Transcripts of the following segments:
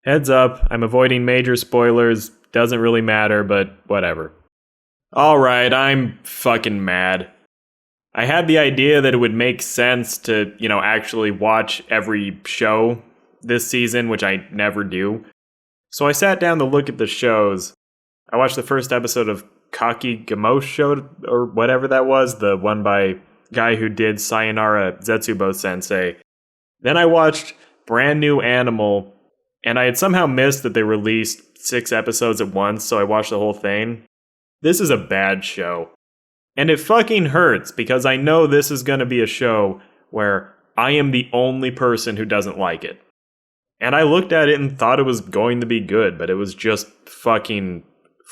Heads up, I'm avoiding major spoilers. Doesn't really matter, but whatever. Alright, I'm fucking mad. I had the idea that it would make sense to, actually watch every show this season, which I never do. So I sat down to look at the shows. I watched the first episode of Kakigamo, or whatever that was, the one by guy who did Sayonara Zetsubo Sensei. Then I watched Brand New Animal, and I had somehow missed that they released 6 episodes at once, so I watched the whole thing. This is a bad show. And it fucking hurts, because I know this is going to be a show where I am the only person who doesn't like it. And I looked at it and thought it was going to be good, but it was just fucking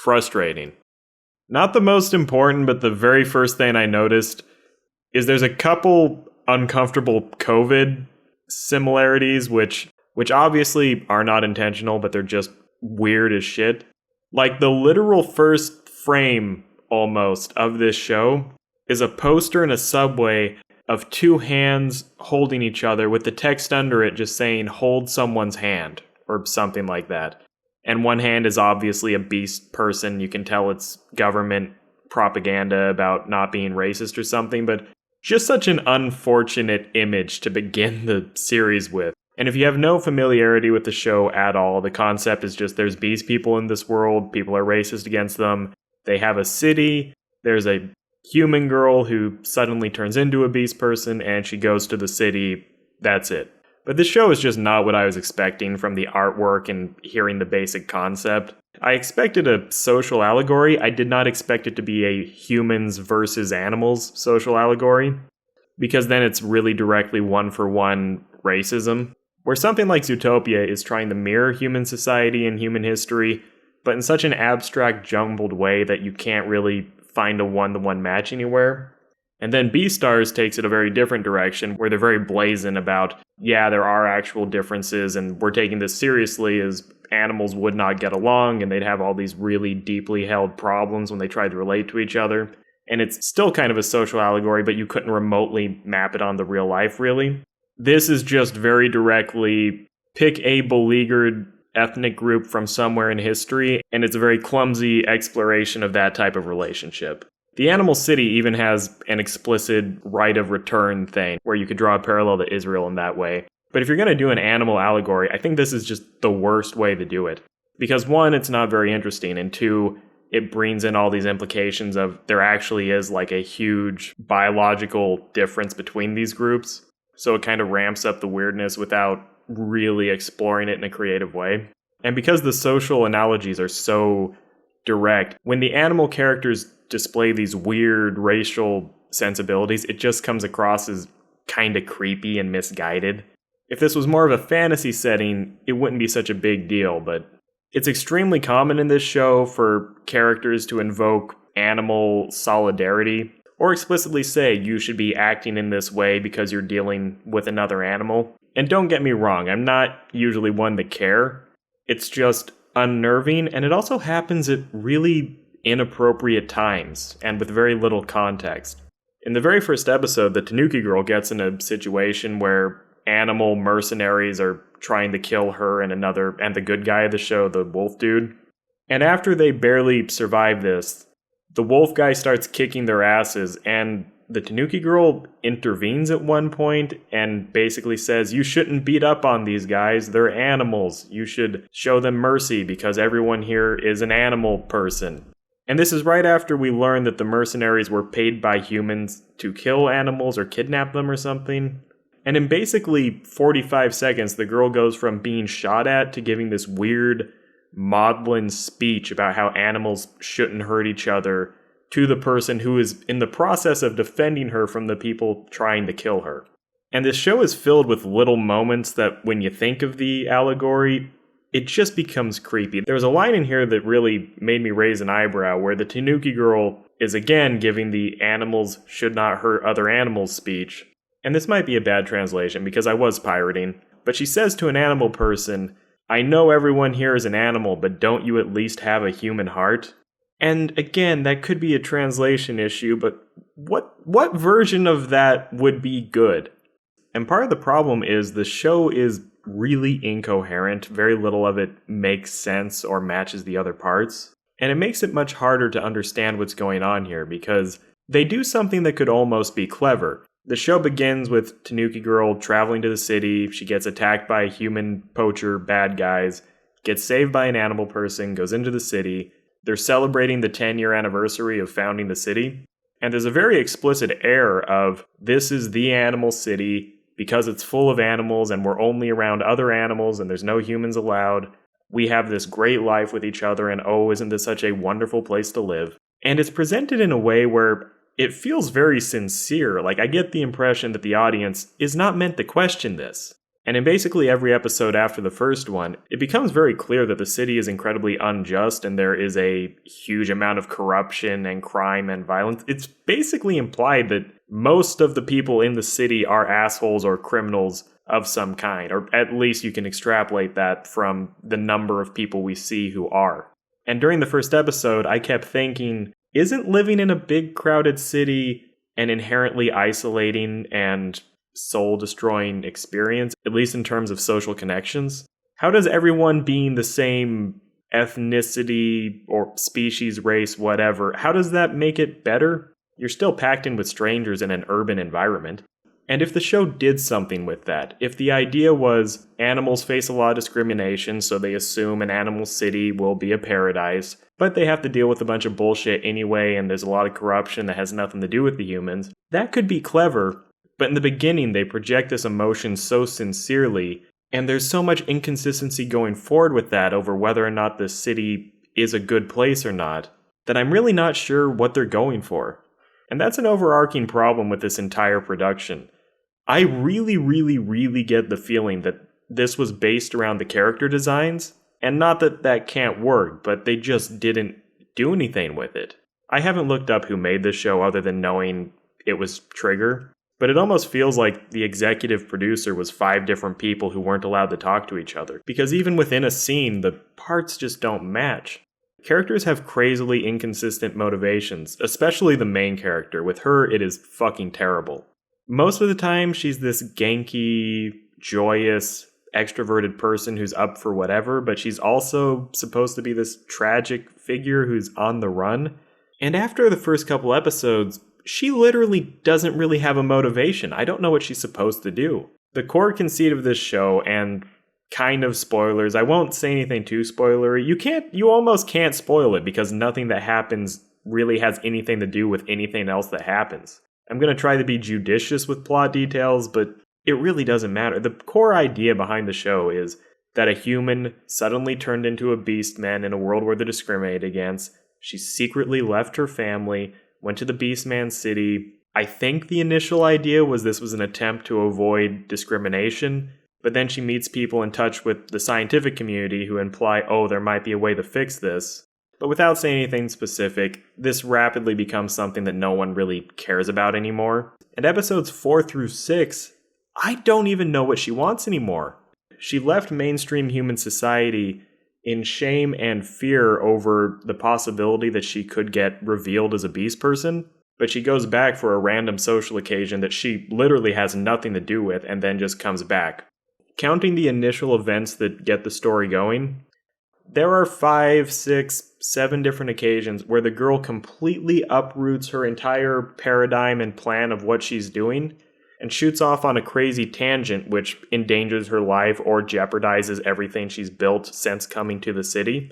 frustrating. Not the most important, but the very first thing I noticed is there's a couple uncomfortable COVID similarities, which obviously are not intentional, but they're just weird as shit. Like the literal first frame, almost, of this show is a poster in a subway of 2 hands holding each other with the text under it just saying, hold someone's hand, or something like that. And one hand is obviously a beast person. You can tell it's government propaganda about not being racist or something, but just such an unfortunate image to begin the series with. And if you have no familiarity with the show at all, the concept is just there's beast people in this world, people are racist against them, they have a city, there's a human girl who suddenly turns into a beast person, and she goes to the city, that's it. But this show is just not what I was expecting from the artwork and hearing the basic concept. I expected a social allegory. I did not expect it to be a humans versus animals social allegory, because then it's really directly one-for-one racism, where something like Zootopia is trying to mirror human society and human history, but in such an abstract, jumbled way that you can't really find a one-to-one match anywhere. And then Beastars takes it a very different direction, where they're very brazen about, yeah, there are actual differences, and we're taking this seriously as animals would not get along, and they'd have all these really deeply held problems when they tried to relate to each other. And it's still kind of a social allegory, but you couldn't remotely map it onto real life, really. This is just very directly pick a beleaguered ethnic group from somewhere in history, and it's a very clumsy exploration of that type of relationship. The Animal City even has an explicit right of return thing, where you could draw a parallel to Israel in that way. But if you're going to do an animal allegory, I think this is just the worst way to do it. Because 1, it's not very interesting, and 2, it brings in all these implications of there actually is like a huge biological difference between these groups. So it kind of ramps up the weirdness without really exploring it in a creative way. And because the social analogies are so direct, when the animal characters display these weird racial sensibilities, it just comes across as kind of creepy and misguided. If this was more of a fantasy setting, it wouldn't be such a big deal, but it's extremely common in this show for characters to invoke animal solidarity, or explicitly say you should be acting in this way because you're dealing with another animal. And don't get me wrong, I'm not usually one to care. It's just unnerving, and it also happens at really inappropriate times, and with very little context. In the very first episode, the Tanuki girl gets in a situation where animal mercenaries are trying to kill her and the good guy of the show, the wolf dude. And after they barely survive this, the wolf guy starts kicking their asses, and the Tanuki girl intervenes at one point and basically says, you shouldn't beat up on these guys, they're animals. You should show them mercy because everyone here is an animal person. And this is right after we learn that the mercenaries were paid by humans to kill animals or kidnap them or something. And in basically 45 seconds, the girl goes from being shot at to giving this weird maudlin speech about how animals shouldn't hurt each other to the person who is in the process of defending her from the people trying to kill her. And this show is filled with little moments that when you think of the allegory, it just becomes creepy. There's a line in here that really made me raise an eyebrow, where the Tanuki girl is again giving the animals should not hurt other animals speech. And this might be a bad translation because I was pirating, but she says to an animal person, I know everyone here is an animal, but don't you at least have a human heart? And again, that could be a translation issue, but what version of that would be good? And part of the problem is the show is really incoherent. Very little of it makes sense or matches the other parts. And it makes it much harder to understand what's going on here because they do something that could almost be clever. The show begins with Tanuki Girl traveling to the city. She gets attacked by human poacher bad guys, gets saved by an animal person, goes into the city. They're celebrating the 10-year anniversary of founding the city. And there's a very explicit air of this is the animal city because it's full of animals and we're only around other animals and there's no humans allowed. We have this great life with each other and oh, isn't this such a wonderful place to live? And it's presented in a way where it feels very sincere. Like I get the impression that the audience is not meant to question this. And in basically every episode after the first one, it becomes very clear that the city is incredibly unjust and there is a huge amount of corruption and crime and violence. It's basically implied that most of the people in the city are assholes or criminals of some kind, or at least you can extrapolate that from the number of people we see who are. And during the first episode, I kept thinking, isn't living in a big crowded city an inherently isolating and soul-destroying experience, at least in terms of social connections? How does everyone being the same ethnicity or species, race, whatever, how does that make it better? You're still packed in with strangers in an urban environment. And if the show did something with that, if the idea was animals face a lot of discrimination, so they assume an animal city will be a paradise, but they have to deal with a bunch of bullshit anyway, and there's a lot of corruption that has nothing to do with the humans, that could be clever. But in the beginning, they project this emotion so sincerely, and there's so much inconsistency going forward with that over whether or not the city is a good place or not, that I'm really not sure what they're going for. And that's an overarching problem with this entire production. I really get the feeling that this was based around the character designs, and not that that can't work, but they just didn't do anything with it. I haven't looked up who made this show other than knowing it was Trigger, but it almost feels like the executive producer was 5 different people who weren't allowed to talk to each other, because even within a scene, the parts just don't match. Characters have crazily inconsistent motivations, especially the main character. With her, it is fucking terrible. Most of the time, she's this ganky, joyous, extroverted person who's up for whatever, but she's also supposed to be this tragic figure who's on the run. And after the first couple episodes, she literally doesn't really have a motivation. I don't know what she's supposed to do. The core conceit of this show, and kind of spoilers, I won't say anything too spoilery. You almost can't spoil it because nothing that happens really has anything to do with anything else that happens. I'm going to try to be judicious with plot details, but it really doesn't matter. The core idea behind the show is that a human suddenly turned into a beastman in a world where they're discriminated against. She secretly left her family, went to the Beastman city. I think the initial idea was this was an attempt to avoid discrimination, but then she meets people in touch with the scientific community who imply, oh, there might be a way to fix this. But without saying anything specific, this rapidly becomes something that no one really cares about anymore. And episodes 4 through 6, I don't even know what she wants anymore. She left mainstream human society in shame and fear over the possibility that she could get revealed as a beast person, but she goes back for a random social occasion that she literally has nothing to do with and then just comes back. Counting the initial events that get the story going, there are 5, 6, 7 different occasions where the girl completely uproots her entire paradigm and plan of what she's doing and shoots off on a crazy tangent which endangers her life or jeopardizes everything she's built since coming to the city.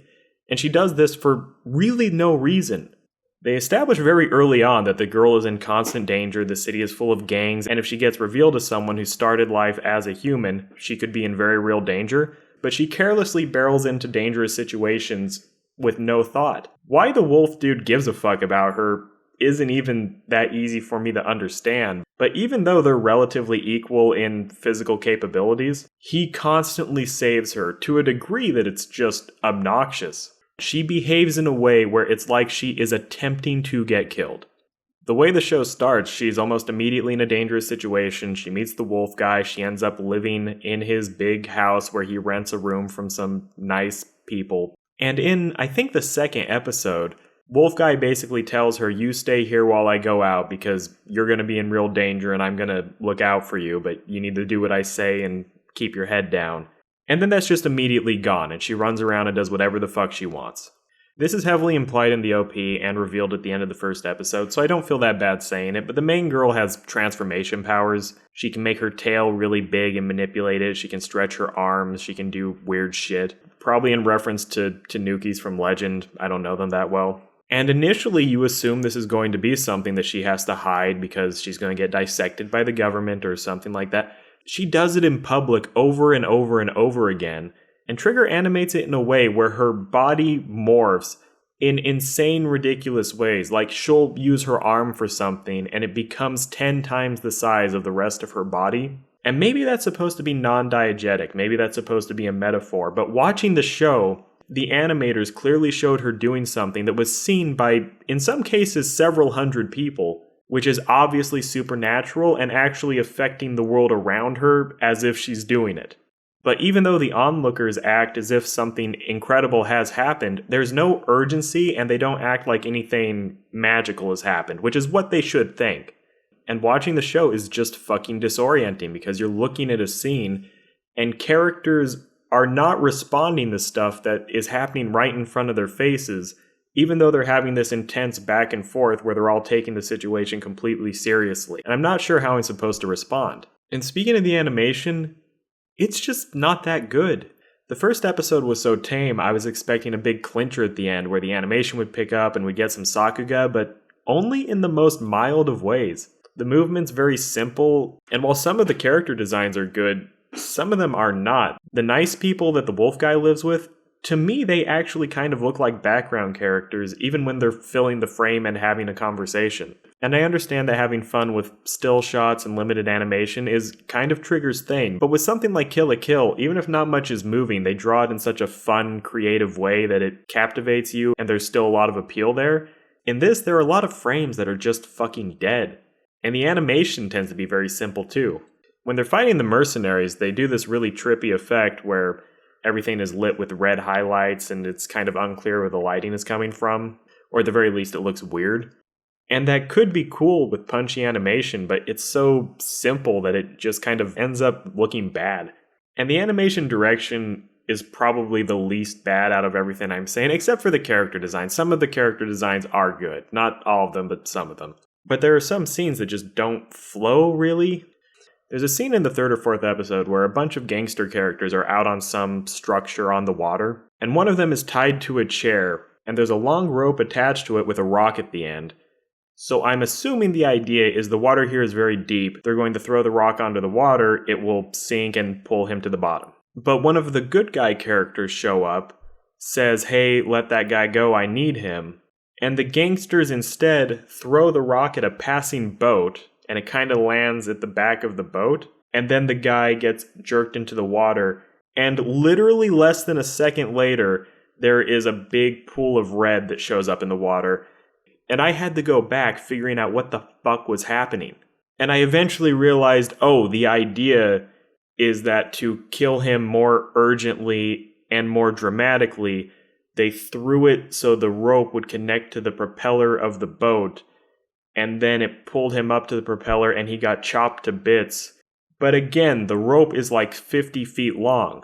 And she does this for really no reason. They establish very early on that the girl is in constant danger, the city is full of gangs, and if she gets revealed as someone who started life as a human, she could be in very real danger. But she carelessly barrels into dangerous situations with no thought. Why the wolf dude gives a fuck about her isn't even that easy for me to understand. But even though they're relatively equal in physical capabilities, he constantly saves her to a degree that it's just obnoxious. She behaves in a way where it's like she is attempting to get killed. The way the show starts, she's almost immediately in a dangerous situation. She meets the wolf guy. She ends up living in his big house where he rents a room from some nice people. And in, I think, the second episode, Wolf Guy basically tells her, you stay here while I go out because you're going to be in real danger and I'm going to look out for you, but you need to do what I say and keep your head down. And then that's just immediately gone, and she runs around and does whatever the fuck she wants. This is heavily implied in the OP and revealed at the end of the first episode, so I don't feel that bad saying it, but the main girl has transformation powers. She can make her tail really big and manipulate it, she can stretch her arms, she can do weird shit. Probably in reference to Tanukis from Legend, I don't know them that well. And initially you assume this is going to be something that she has to hide because she's going to get dissected by the government or something like that. She does it in public over and over and over again. And Trigger animates it in a way where her body morphs in insane, ridiculous ways. Like, she'll use her arm for something, and it becomes 10 times the size of the rest of her body. And maybe that's supposed to be non-diegetic. Maybe that's supposed to be a metaphor. But watching the show, the animators clearly showed her doing something that was seen by, in some cases, several hundred people, which is obviously supernatural and actually affecting the world around her as if she's doing it. But even though the onlookers act as if something incredible has happened, there's no urgency and they don't act like anything magical has happened, which is what they should think. And watching the show is just fucking disorienting because you're looking at a scene and characters are not responding to stuff that is happening right in front of their faces, even though they're having this intense back and forth where they're all taking the situation completely seriously. And I'm not sure how I'm supposed to respond. And speaking of the animation, it's just not that good. The first episode was so tame, I was expecting a big clincher at the end where the animation would pick up and we'd get some Sakuga, but only in the most mild of ways. The movement's very simple, and while some of the character designs are good, some of them are not. The nice people that the wolf guy lives with, to me they actually kind of look like background characters, even when they're filling the frame and having a conversation. And I understand that having fun with still shots and limited animation is kind of Trigger's thing, but with something like Kill la Kill, even if not much is moving, they draw it in such a fun, creative way that it captivates you, and there's still a lot of appeal there. In this, there are a lot of frames that are just fucking dead. And the animation tends to be very simple too. When they're fighting the mercenaries, they do this really trippy effect where everything is lit with red highlights and it's kind of unclear where the lighting is coming from, or at the very least it looks weird. And that could be cool with punchy animation, but it's so simple that it just kind of ends up looking bad. And the animation direction is probably the least bad out of everything I'm saying, except for the character design. Some of the character designs are good. Not all of them, but some of them. But there are some scenes that just don't flow, really. There's a scene in the third or fourth episode where a bunch of gangster characters are out on some structure on the water, and one of them is tied to a chair, and there's a long rope attached to it with a rock at the end. So I'm assuming the idea is the water here is very deep. They're going to throw the rock onto the water, it will sink and pull him to the bottom. But one of the good guy characters show up, says, "Hey, let that guy go, I need him." And the gangsters instead throw the rock at a passing boat, and it kind of lands at the back of the boat. And then the guy gets jerked into the water, and literally less than a second later, there is a big pool of red that shows up in the water. And I had to go back figuring out what the fuck was happening. And I eventually realized, oh, the idea is that to kill him more urgently and more dramatically, they threw it so the rope would connect to the propeller of the boat, and then it pulled him up to the propeller and he got chopped to bits. But again, the rope is like 50 feet long,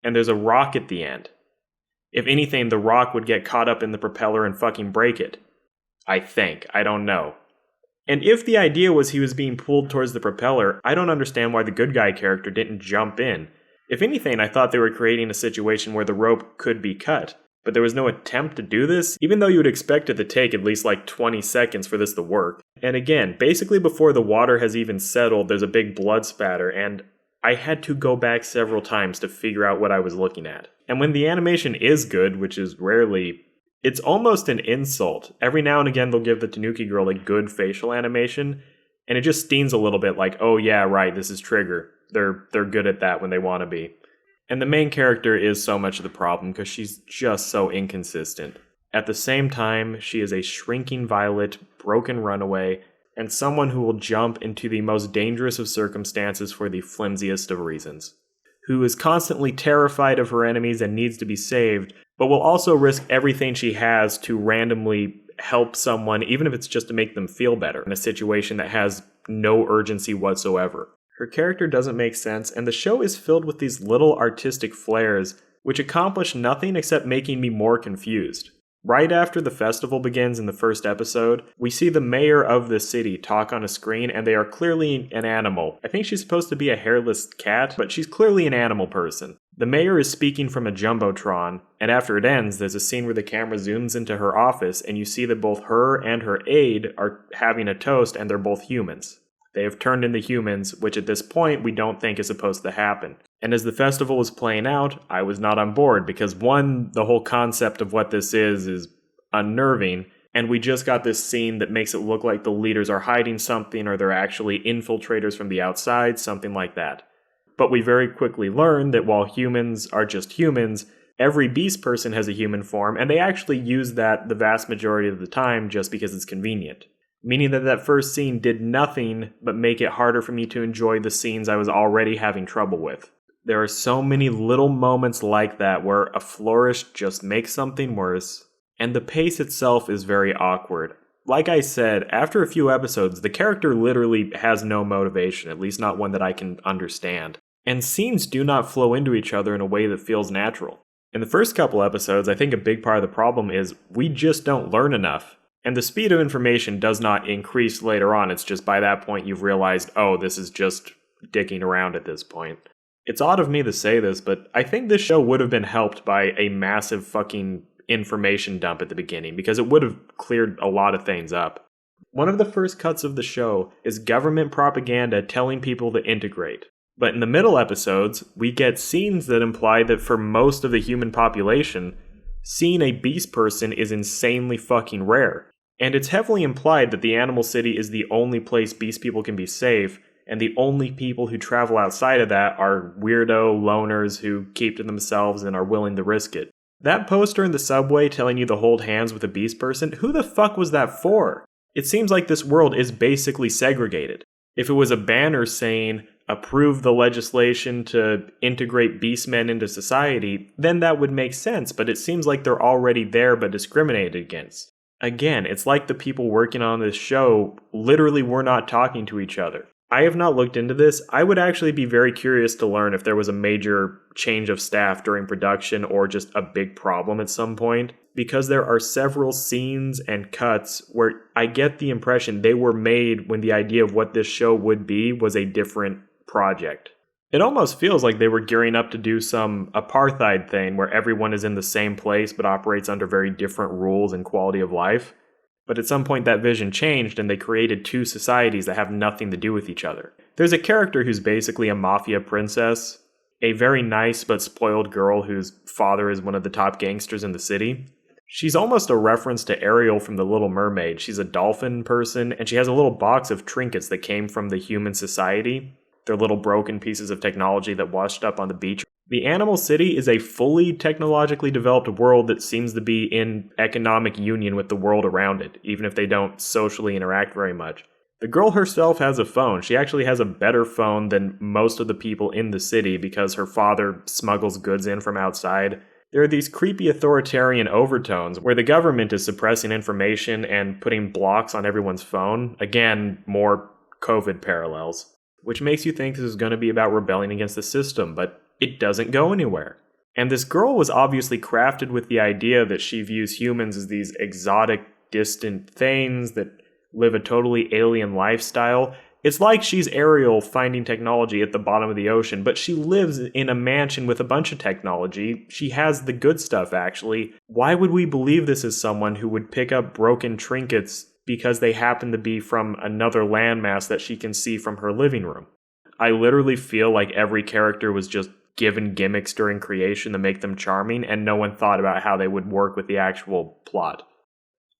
and there's a rock at the end. If anything, the rock would get caught up in the propeller and fucking break it. I think. I don't know. And if the idea was he was being pulled towards the propeller, I don't understand why the good guy character didn't jump in. If anything, I thought they were creating a situation where the rope could be cut. But there was no attempt to do this, even though you would expect it to take at least like 20 seconds for this to work. And again, basically before the water has even settled, there's a big blood spatter, and I had to go back several times to figure out what I was looking at. And when the animation is good, which is rarely, it's almost an insult. Every now and again they'll give the Tanuki girl a good facial animation, and it just stings a little bit like, oh yeah, right, this is Trigger. They're good at that when they want to be. And the main character is so much of the problem because she's just so inconsistent. At the same time, she is a shrinking violet, broken runaway, and someone who will jump into the most dangerous of circumstances for the flimsiest of reasons. Who is constantly terrified of her enemies and needs to be saved, but will also risk everything she has to randomly help someone, even if it's just to make them feel better, in a situation that has no urgency whatsoever. Her character doesn't make sense, and the show is filled with these little artistic flares which accomplish nothing except making me more confused. Right after the festival begins in the first episode, we see the mayor of the city talk on a screen, and they are clearly an animal. I think she's supposed to be a hairless cat, but she's clearly an animal person. The mayor is speaking from a jumbotron, and after it ends, there's a scene where the camera zooms into her office, and you see that both her and her aide are having a toast, and they're both humans. They have turned into humans, which at this point we don't think is supposed to happen. And as the festival was playing out, I was not on board because one, the whole concept of what this is unnerving, and we just got this scene that makes it look like the leaders are hiding something or they're actually infiltrators from the outside, something like that. But we very quickly learn that while humans are just humans, every beast person has a human form, and they actually use that the vast majority of the time just because it's convenient. Meaning that first scene did nothing but make it harder for me to enjoy the scenes I was already having trouble with. There are so many little moments like that where a flourish just makes something worse, and the pace itself is very awkward. Like I said, after a few episodes, the character literally has no motivation, at least not one that I can understand. And scenes do not flow into each other in a way that feels natural. In the first couple episodes, I think a big part of the problem is we just don't learn enough. And the speed of information does not increase later on, it's just by that point you've realized, oh, this is just dicking around at this point. It's odd of me to say this, but I think this show would have been helped by a massive fucking information dump at the beginning, because it would have cleared a lot of things up. One of the first cuts of the show is government propaganda telling people to integrate. But in the middle episodes, we get scenes that imply that for most of the human population, seeing a beast person is insanely fucking rare. And it's heavily implied that the Animal City is the only place beast people can be safe, and the only people who travel outside of that are weirdo loners who keep to themselves and are willing to risk it. That poster in the subway telling you to hold hands with a beast person, who the fuck was that for? It seems like this world is basically segregated. If it was a banner saying, approve the legislation to integrate beastmen into society, then that would make sense, but it seems like they're already there but discriminated against. Again, it's like the people working on this show literally were not talking to each other. I have not looked into this. I would actually be very curious to learn if there was a major change of staff during production or just a big problem at some point, because there are several scenes and cuts where I get the impression they were made when the idea of what this show would be was a different project. It almost feels like they were gearing up to do some apartheid thing where everyone is in the same place but operates under very different rules and quality of life. But at some point that vision changed and they created two societies that have nothing to do with each other. There's a character who's basically a mafia princess, a very nice but spoiled girl whose father is one of the top gangsters in the city. She's almost a reference to Ariel from The Little Mermaid. She's a dolphin person, and she has a little box of trinkets that came from the human society. They're little broken pieces of technology that washed up on the beach. The Animal City is a fully technologically developed world that seems to be in economic union with the world around it, even if they don't socially interact very much. The girl herself has a phone. She actually has a better phone than most of the people in the city because her father smuggles goods in from outside. There are these creepy authoritarian overtones where the government is suppressing information and putting blocks on everyone's phone. Again, more COVID parallels. Which makes you think this is going to be about rebelling against the system, but it doesn't go anywhere. And this girl was obviously crafted with the idea that she views humans as these exotic, distant things that live a totally alien lifestyle. It's like she's Ariel finding technology at the bottom of the ocean, but she lives in a mansion with a bunch of technology. She has the good stuff, actually. Why would we believe this is someone who would pick up broken trinkets because they happen to be from another landmass that she can see from her living room? I literally feel like every character was just given gimmicks during creation to make them charming, and no one thought about how they would work with the actual plot.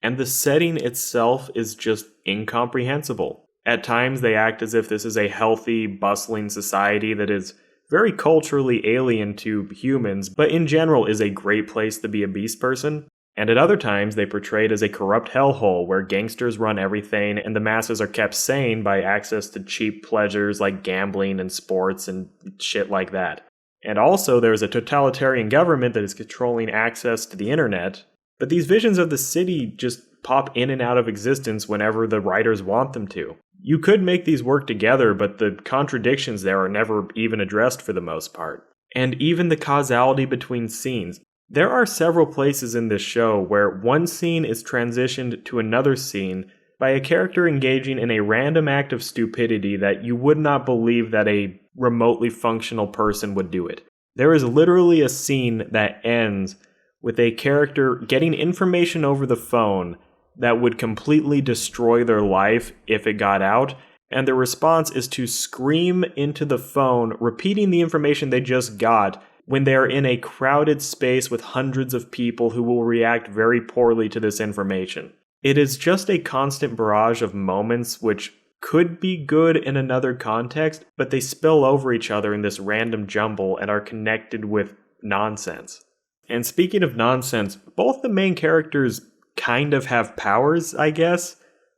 And the setting itself is just incomprehensible. At times they act as if this is a healthy, bustling society that is very culturally alien to humans, but in general is a great place to be a beast person. And at other times they portray it as a corrupt hellhole where gangsters run everything and the masses are kept sane by access to cheap pleasures like gambling and sports and shit like that. And also there's a totalitarian government that is controlling access to the internet. But these visions of the city just pop in and out of existence whenever the writers want them to. You could make these work together, but the contradictions there are never even addressed for the most part. And even the causality between scenes. There are several places in this show where one scene is transitioned to another scene by a character engaging in a random act of stupidity that you would not believe that a remotely functional person would do it. There is literally a scene that ends with a character getting information over the phone that would completely destroy their life if it got out, and the response is to scream into the phone, repeating the information they just got when they are in a crowded space with hundreds of people who will react very poorly to this information. It is just a constant barrage of moments which could be good in another context, but they spill over each other in this random jumble and are connected with nonsense. And speaking of nonsense, both the main characters kind of have powers, I guess.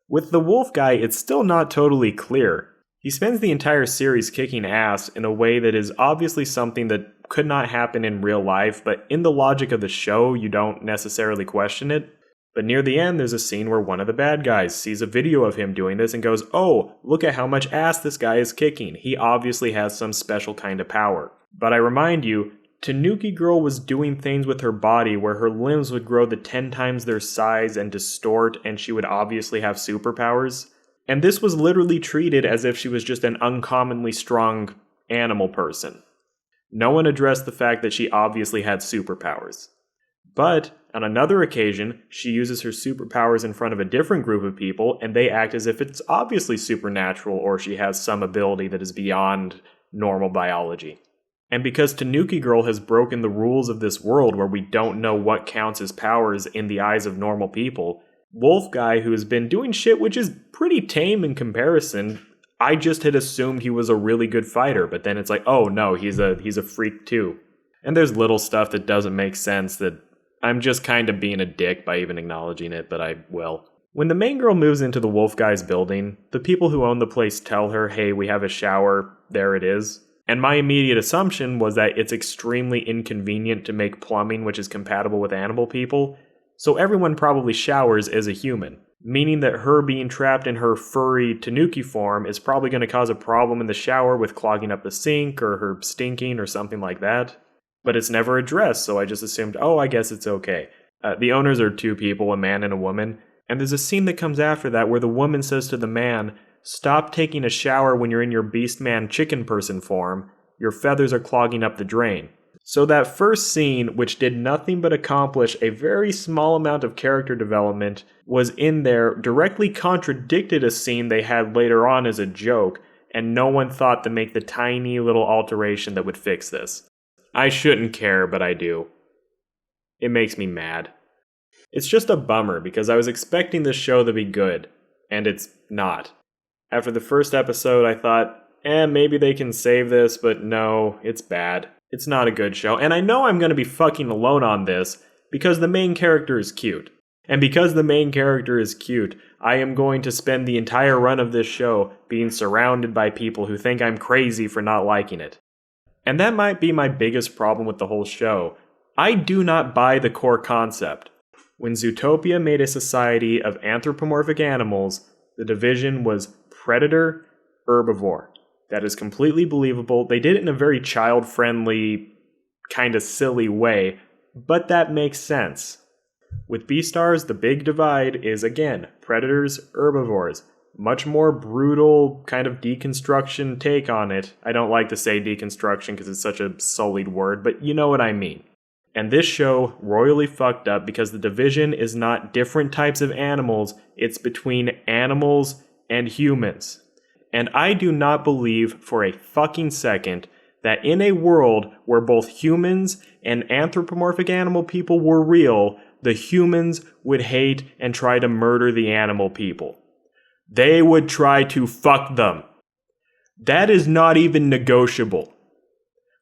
With the wolf guy, it's still not totally clear. He spends the entire series kicking ass in a way that is obviously something that could not happen in real life, but in the logic of the show, you don't necessarily question it. But near the end, there's a scene where one of the bad guys sees a video of him doing this and goes, "Oh, look at how much ass this guy is kicking. He obviously has some special kind of power." But I remind you, Tanuki Girl was doing things with her body where her limbs would grow to 10 times their size and distort, and she would obviously have superpowers. And this was literally treated as if she was just an uncommonly strong animal person. No one addressed the fact that she obviously had superpowers. But on another occasion, she uses her superpowers in front of a different group of people, and they act as if it's obviously supernatural or she has some ability that is beyond normal biology. And because Tanuki Girl has broken the rules of this world where we don't know what counts as powers in the eyes of normal people, Wolf Guy, who has been doing shit which is pretty tame in comparison, I just had assumed he was a really good fighter, but then it's like, oh no, he's a freak too. And there's little stuff that doesn't make sense that I'm just kind of being a dick by even acknowledging it, but I will. When the main girl moves into the Wolf Guy's building, the people who own the place tell her, hey, we have a shower, there it is. And my immediate assumption was that it's extremely inconvenient to make plumbing which is compatible with animal people, so everyone probably showers as a human, meaning that her being trapped in her furry Tanuki form is probably going to cause a problem in the shower with clogging up the sink or her stinking or something like that. But it's never addressed, so I just assumed, oh, I guess it's okay. The owners are two people, a man and a woman, and there's a scene that comes after that where the woman says to the man, stop taking a shower when you're in your Beastman chicken person form, your feathers are clogging up the drain. So that first scene, which did nothing but accomplish a very small amount of character development, was in there, directly contradicted a scene they had later on as a joke, and no one thought to make the tiny little alteration that would fix this. I shouldn't care, but I do. It makes me mad. It's just a bummer because I was expecting this show to be good, and it's not. After the first episode, I thought, maybe they can save this, but no, it's bad. It's not a good show, and I know I'm going to be fucking alone on this because the main character is cute. And because the main character is cute, I am going to spend the entire run of this show being surrounded by people who think I'm crazy for not liking it. And that might be my biggest problem with the whole show. I do not buy the core concept. When Zootopia made a society of anthropomorphic animals, the division was predator, herbivore. That is completely believable. They did it in a very child-friendly, kind of silly way, but that makes sense. With Beastars, the big divide is, again, predators, herbivores. Much more brutal kind of deconstruction take on it. I don't like to say deconstruction because it's such a sullied word, but you know what I mean. And this show royally fucked up because the division is not different types of animals, it's between animals and humans. And I do not believe for a fucking second that in a world where both humans and anthropomorphic animal people were real, the humans would hate and try to murder the animal people. They would try to fuck them. That is not even negotiable.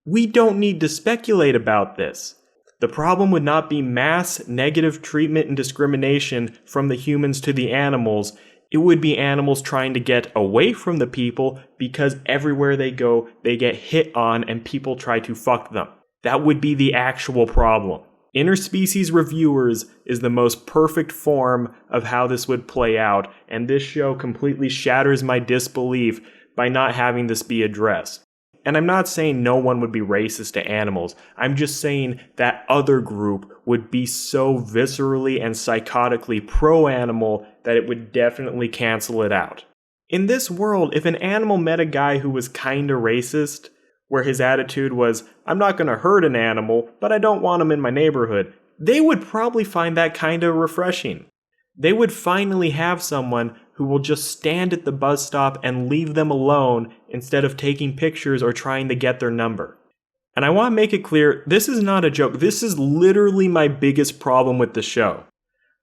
We don't need to speculate about this. The problem would not be mass negative treatment and discrimination from the humans to the animals. It would be animals trying to get away from the people because everywhere they go, they get hit on and people try to fuck them. That would be the actual problem. Interspecies Reviewers is the most perfect form of how this would play out, and this show completely shatters my disbelief by not having this be addressed. And I'm not saying no one would be racist to animals. I'm just saying that other group would be so viscerally and psychotically pro-animal that it would definitely cancel it out. In this world, if an animal met a guy who was kinda racist, where his attitude was, I'm not gonna hurt an animal, but I don't want him in my neighborhood, they would probably find that kinda refreshing. They would finally have someone who will just stand at the bus stop and leave them alone instead of taking pictures or trying to get their number. And I want to make it clear, this is not a joke. This is literally my biggest problem with the show.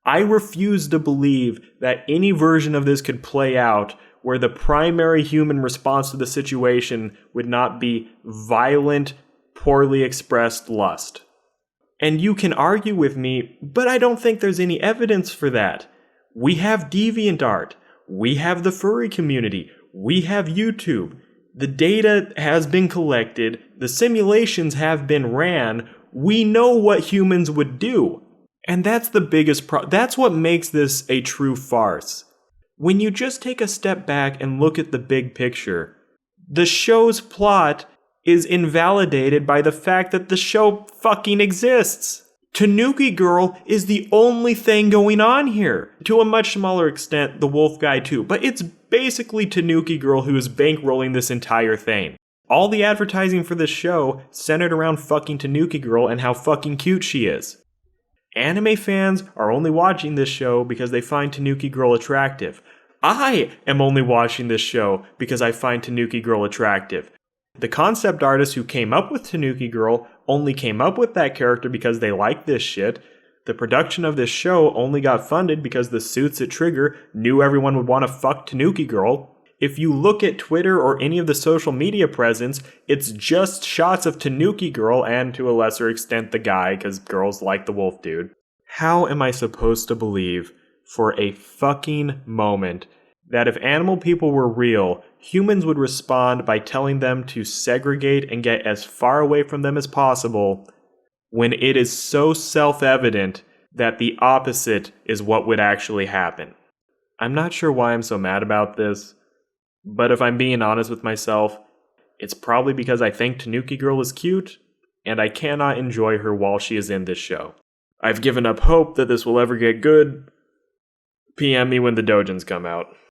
I refuse to believe that any version of this could play out where the primary human response to the situation would not be violent, poorly expressed lust. And you can argue with me, but I don't think there's any evidence for that. We have DeviantArt. We have the furry community. We have YouTube. The data has been collected. The simulations have been ran. We know what humans would do. And that's the biggest problem. That's what makes this a true farce. When you just take a step back and look at the big picture, the show's plot is invalidated by the fact that the show fucking exists. Tanuki Girl is the only thing going on here. To a much smaller extent, the Wolf Guy too, but it's basically Tanuki Girl who is bankrolling this entire thing. All the advertising for this show centered around fucking Tanuki Girl and how fucking cute she is. Anime fans are only watching this show because they find Tanuki Girl attractive. I am only watching this show because I find Tanuki Girl attractive. The concept artists who came up with Tanuki Girl only came up with that character because they like this shit. The production of this show only got funded because the suits at Trigger knew everyone would want to fuck Tanuki Girl. If you look at Twitter or any of the social media presence, it's just shots of Tanuki Girl and to a lesser extent the guy, because girls like the wolf dude. How am I supposed to believe for a fucking moment that if animal people were real, humans would respond by telling them to segregate and get as far away from them as possible, when it is so self-evident that the opposite is what would actually happen? I'm not sure why I'm so mad about this, but if I'm being honest with myself, it's probably because I think Tanuki Girl is cute, and I cannot enjoy her while she is in this show. I've given up hope that this will ever get good. PM me when the Dojins come out.